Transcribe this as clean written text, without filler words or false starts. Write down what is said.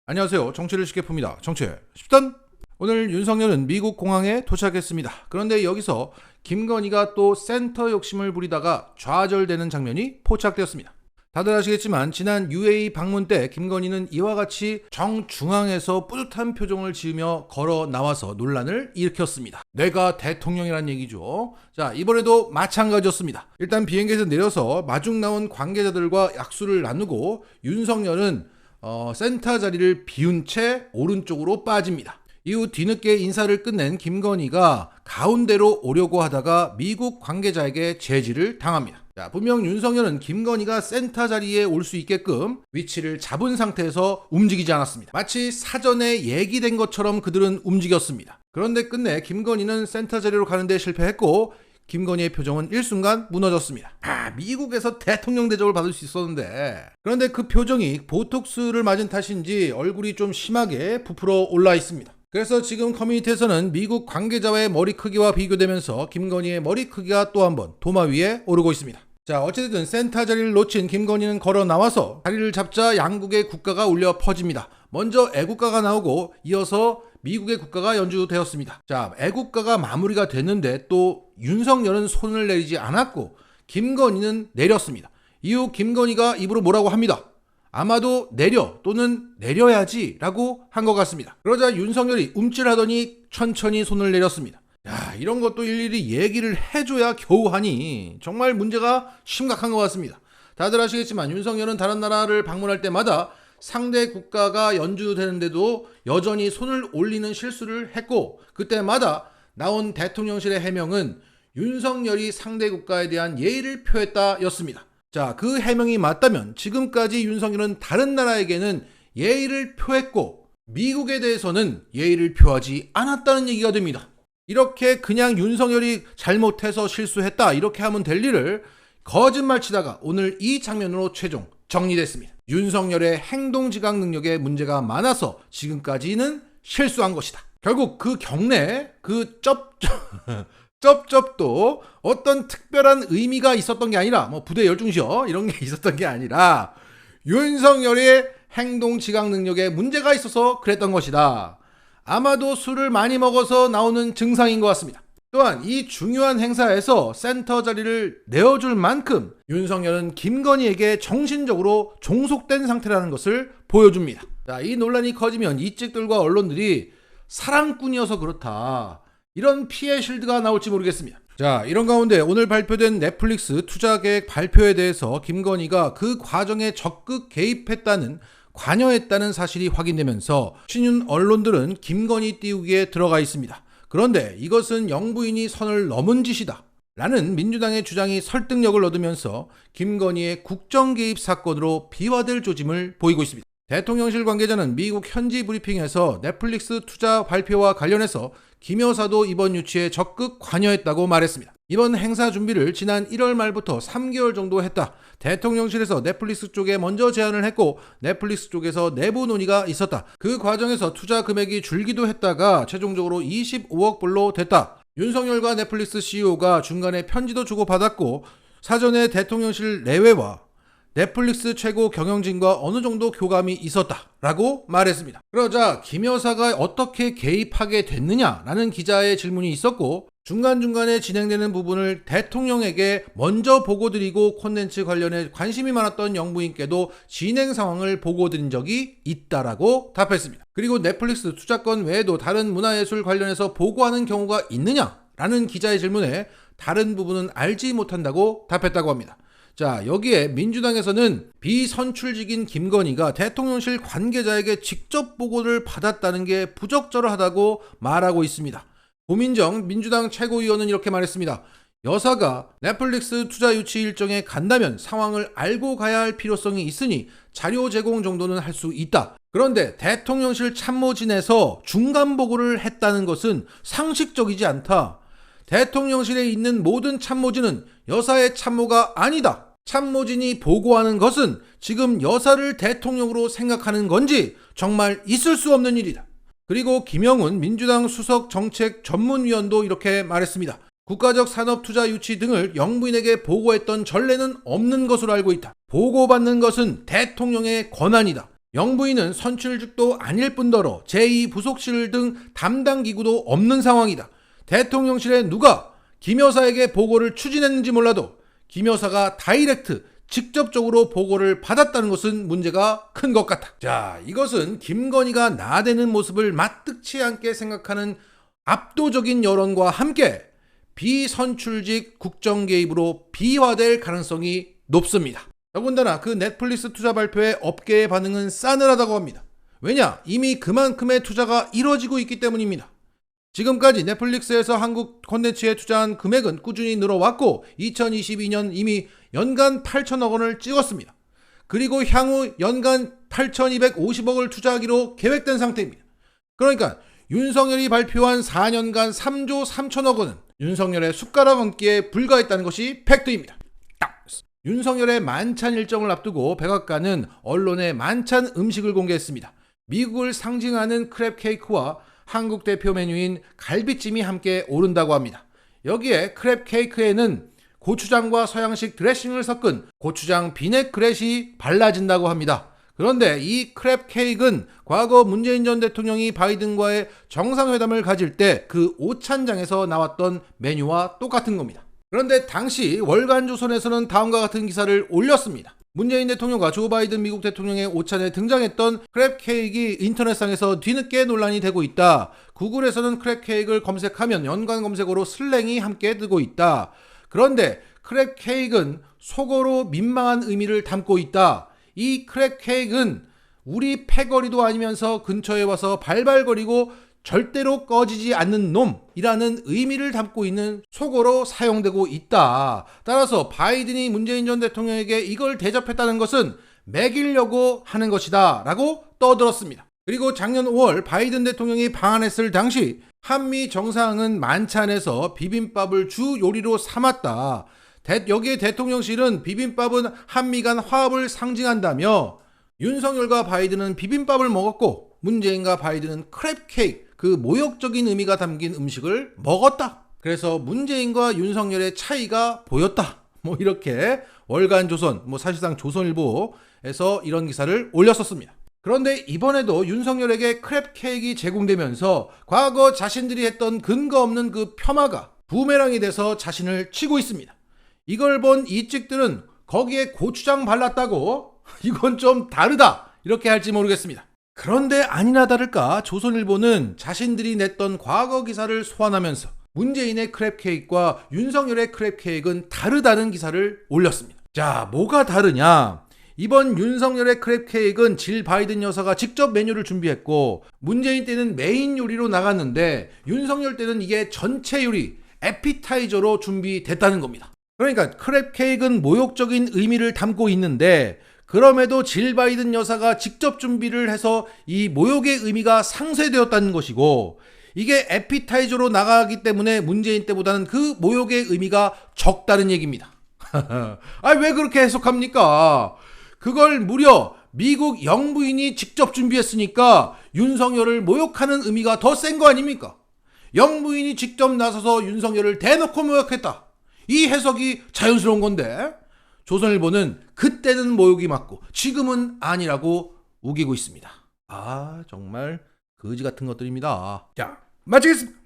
안녕하세요. 정치를 쉽게 풉니다. 정치 10단. 오늘 윤석열은 미국 공항에 도착했습니다. 그런데 여기서 김건희가 또 센터 욕심을 부리다가 좌절되는 장면이 포착되었습니다. 다들 아시겠지만 지난 UAE 방문 때 김건희는 이와 같이 정중앙에서 뿌듯한 표정을 지으며 걸어 나와서 논란을 일으켰습니다. 내가 대통령이란 얘기죠. 자, 이번에도 마찬가지였습니다. 일단 비행기에서 내려서 마중 나온 관계자들과 약수를 나누고 윤석열은 센터 자리를 비운 채 오른쪽으로 빠집니다. 이후 뒤늦게 인사를 끝낸 김건희가 가운데로 오려고 하다가 미국 관계자에게 제지를 당합니다. 자, 분명 윤석열은 김건희가 센터 자리에 올 수 있게끔 위치를 잡은 상태에서 움직이지 않았습니다. 마치 사전에 얘기된 것처럼 그들은 움직였습니다. 그런데 끝내 김건희는 센터 자리로 가는데 실패했고 김건희의 표정은 일순간 무너졌습니다. 미국에서 대통령 대접을 받을 수 있었는데. 그런데 그 표정이 보톡스를 맞은 탓인지 얼굴이 좀 심하게 부풀어 올라 있습니다. 그래서 지금 커뮤니티에서는 미국 관계자의 머리 크기와 비교되면서 김건희의 머리 크기가 또 한 번 도마 위에 오르고 있습니다. 자, 어쨌든 센터 자리를 놓친 김건희는 걸어 나와서 자리를 잡자 양국의 국가가 울려 퍼집니다. 먼저 애국가가 나오고 이어서 미국의 국가가 연주되었습니다. 자, 애국가가 마무리가 됐는데 또 윤석열은 손을 내리지 않았고 김건희는 내렸습니다. 이후 김건희가 입으로 뭐라고 합니다. 아마도 내려 또는 내려야지 라고 한 것 같습니다. 그러자 윤석열이 움찔하더니 천천히 손을 내렸습니다. 야, 이런 것도 일일이 얘기를 해줘야 겨우 하니 정말 문제가 심각한 것 같습니다. 다들 아시겠지만 윤석열은 다른 나라를 방문할 때마다 상대 국가가 연주되는데도 여전히 손을 올리는 실수를 했고 그때마다 나온 대통령실의 해명은 윤석열이 상대 국가에 대한 예의를 표했다 였습니다. 자, 그 해명이 맞다면 지금까지 윤석열은 다른 나라에게는 예의를 표했고 미국에 대해서는 예의를 표하지 않았다는 얘기가 됩니다. 이렇게 그냥 윤석열이 잘못해서 실수했다 이렇게 하면 될 일을 거짓말 치다가 오늘 이 장면으로 최종 정리됐습니다. 윤석열의 행동 지각 능력에 문제가 많아서 지금까지는 실수한 것이다. 결국 그 경례, 그 쩝쩝도 어떤 특별한 의미가 있었던 게 아니라 부대 열중시어 이런 게 있었던 게 아니라 윤석열의 행동 지각 능력에 문제가 있어서 그랬던 것이다. 아마도 술을 많이 먹어서 나오는 증상인 것 같습니다. 또한 이 중요한 행사에서 센터 자리를 내어줄 만큼 윤석열은 김건희에게 정신적으로 종속된 상태라는 것을 보여줍니다. 자, 이 논란이 커지면 이찍들과 언론들이 사랑꾼이어서 그렇다 이런 피해 실드가 나올지 모르겠습니다. 자, 이런 가운데 오늘 발표된 넷플릭스 투자 계획 발표에 대해서 김건희가 그 과정에 적극 개입했다는 관여했다는 사실이 확인되면서 신윤 언론들은 김건희 띄우기에 들어가 있습니다. 그런데 이것은 영부인이 선을 넘은 짓이다 라는 민주당의 주장이 설득력을 얻으면서 김건희의 국정 개입 사건으로 비화될 조짐을 보이고 있습니다. 대통령실 관계자는 미국 현지 브리핑에서 넷플릭스 투자 발표와 관련해서 김 여사도 이번 유치에 적극 관여했다고 말했습니다. 이번 행사 준비를 지난 1월 말부터 3개월 정도 했다. 대통령실에서 넷플릭스 쪽에 먼저 제안을 했고 넷플릭스 쪽에서 내부 논의가 있었다. 그 과정에서 투자 금액이 줄기도 했다가 최종적으로 25억 불로 됐다. 윤석열과 넷플릭스 CEO가 중간에 편지도 주고받았고 사전에 대통령실 내외와 넷플릭스 최고 경영진과 어느 정도 교감이 있었다라고 말했습니다. 그러자 김 여사가 어떻게 개입하게 됐느냐라는 기자의 질문이 있었고 중간중간에 진행되는 부분을 대통령에게 먼저 보고드리고 콘텐츠 관련해 관심이 많았던 영부인께도 진행 상황을 보고드린 적이 있다라고 답했습니다. 그리고 넷플릭스 투자권 외에도 다른 문화예술 관련해서 보고하는 경우가 있느냐라는 기자의 질문에 다른 부분은 알지 못한다고 답했다고 합니다. 자, 여기에 민주당에서는 비선출직인 김건희가 대통령실 관계자에게 직접 보고를 받았다는 게 부적절하다고 말하고 있습니다. 고민정 민주당 최고위원은 이렇게 말했습니다. 여사가 넷플릭스 투자 유치 일정에 간다면 상황을 알고 가야 할 필요성이 있으니 자료 제공 정도는 할 수 있다. 그런데 대통령실 참모진에서 중간 보고를 했다는 것은 상식적이지 않다. 대통령실에 있는 모든 참모진은 여사의 참모가 아니다. 참모진이 보고하는 것은 지금 여사를 대통령으로 생각하는 건지 정말 있을 수 없는 일이다. 그리고 김영훈 민주당 수석 정책 전문위원도 이렇게 말했습니다. 국가적 산업투자 유치 등을 영부인에게 보고했던 전례는 없는 것으로 알고 있다. 보고받는 것은 대통령의 권한이다. 영부인은 선출직도 아닐 뿐더러 제2부속실 등 담당 기구도 없는 상황이다. 대통령실에 누가 김 여사에게 보고를 추진했는지 몰라도 김 여사가 다이렉트 직접적으로 보고를 받았다는 것은 문제가 큰 것 같다. 자, 이것은 김건희가 나대는 모습을 마뜩치 않게 생각하는 압도적인 여론과 함께 비선출직 국정 개입으로 비화될 가능성이 높습니다. 더군다나 그 넷플릭스 투자 발표에 업계의 반응은 싸늘하다고 합니다. 왜냐? 이미 그만큼의 투자가 이뤄지고 있기 때문입니다. 지금까지 넷플릭스에서 한국 콘텐츠에 투자한 금액은 꾸준히 늘어왔고 2022년 이미 연간 8천억 원을 찍었습니다. 그리고 향후 연간 8,250억을 투자하기로 계획된 상태입니다. 그러니까 윤석열이 발표한 4년간 3조 3천억 원은 윤석열의 숟가락 얹기에 불과했다는 것이 팩트입니다. 윤석열의 만찬 일정을 앞두고 백악관은 언론에 만찬 음식을 공개했습니다. 미국을 상징하는 크랩 케이크와 한국 대표 메뉴인 갈비찜이 함께 오른다고 합니다. 여기에 크랩 케이크에는 고추장과 서양식 드레싱을 섞은 고추장 비네그렛이 발라진다고 합니다. 그런데 이 크랩 케이크는 과거 문재인 전 대통령이 바이든과의 정상회담을 가질 때 그 오찬장에서 나왔던 메뉴와 똑같은 겁니다. 그런데 당시 월간조선에서는 다음과 같은 기사를 올렸습니다. 문재인 대통령과 조 바이든 미국 대통령의 오찬에 등장했던 크랩 케이크가 인터넷상에서 뒤늦게 논란이 되고 있다. 구글에서는 크랩 케이크를 검색하면 연관 검색어로 슬랭이 함께 뜨고 있다. 그런데 크랩 케이크는 속어로 민망한 의미를 담고 있다. 이 크랩 케이크는 우리 패거리도 아니면서 근처에 와서 발발거리고 절대로 꺼지지 않는 놈이라는 의미를 담고 있는 속어로 사용되고 있다. 따라서 바이든이 문재인 전 대통령에게 이걸 대접했다는 것은 매기려고 하는 것이다 라고 떠들었습니다. 그리고 작년 5월 바이든 대통령이 방한했을 당시 한미 정상은 만찬에서 비빔밥을 주 요리로 삼았다. 여기에 대통령실은 비빔밥은 한미 간 화합을 상징한다며 윤석열과 바이든은 비빔밥을 먹었고 문재인과 바이든은 크랩 케이크, 그 모욕적인 의미가 담긴 음식을 먹었다. 그래서 문재인과 윤석열의 차이가 보였다. 이렇게 월간조선, 사실상 조선일보에서 이런 기사를 올렸었습니다. 그런데 이번에도 윤석열에게 크랩 케이크가 제공되면서 과거 자신들이 했던 근거 없는 그 폄하가 부메랑이 돼서 자신을 치고 있습니다. 이걸 본 이 찍들은 거기에 고추장 발랐다고 이건 좀 다르다 이렇게 할지 모르겠습니다. 그런데 아니나 다를까 조선일보는 자신들이 냈던 과거 기사를 소환하면서 문재인의 크랩 케이크와 윤석열의 크랩 케이크는 다르다는 기사를 올렸습니다. 자, 뭐가 다르냐? 이번 윤석열의 크랩 케이크는 질 바이든 여사가 직접 메뉴를 준비했고 문재인 때는 메인 요리로 나갔는데 윤석열 때는 이게 전체 요리, 에피타이저로 준비됐다는 겁니다. 그러니까 크랩 케이크는 모욕적인 의미를 담고 있는데 그럼에도 질 바이든 여사가 직접 준비를 해서 이 모욕의 의미가 상쇄되었다는 것이고 이게 에피타이저로 나가기 때문에 문재인 때보다는 그 모욕의 의미가 적다는 얘기입니다. 왜 그렇게 해석합니까? 그걸 무려 미국 영부인이 직접 준비했으니까 윤석열을 모욕하는 의미가 더 센 거 아닙니까? 영부인이 직접 나서서 윤석열을 대놓고 모욕했다. 이 해석이 자연스러운 건데 조선일보는 그때는 모욕이 맞고 지금은 아니라고 우기고 있습니다. 정말 거지 같은 것들입니다. 자, 마치겠습니다.